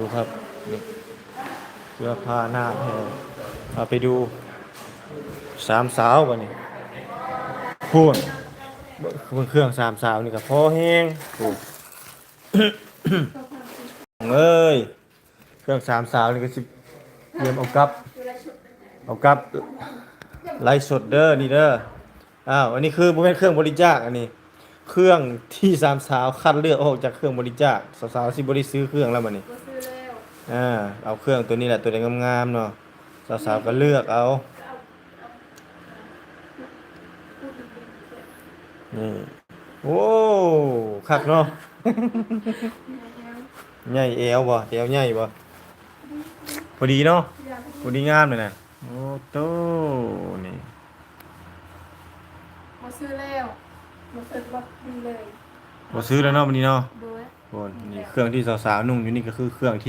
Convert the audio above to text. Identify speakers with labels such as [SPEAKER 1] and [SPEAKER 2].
[SPEAKER 1] ดูครับนี่เสื้อผ้าหน้าแพงเอาไปดูสามสาวบ่นี่พูดเบิ่งเครื่องสามสาวนี่ก็พอแห้งพูดเอ้ยเครื่องสามสาวนี่ก็สิเตรียมเอากลับไลฟ์สดเด้อนี่เด้ออ้าวอันนี้คือบ่แม่นเครื่องบริจาคอันนี้เครื่องที่สามสาวคัดเลือกออกจากเครื่องบริจาคสาวๆสิบ่ได้ซื้อเครื่องแล้วบัดนี้
[SPEAKER 2] บ่ซื้อแล้ว
[SPEAKER 1] เอาเครื่องตัวนี้แหละตัวงามๆเนาะสาวๆก็เลือกเอานี่โอ้คักเนาะใหญ่เอวบ่เอวใหญ่บ่พอดีเนาะพอดีงามเลยนะโอ้โตนี่
[SPEAKER 2] บ่ซื้อแล้วบ่ซื้อบ่ดีเลย
[SPEAKER 1] บ่ซื้อแล้วเนาะวันนี้เนาะ
[SPEAKER 2] โดย
[SPEAKER 1] โอ้นี่เครื่องที่สาวๆนุ่งอยู่นี่ก็คือเครื่องที่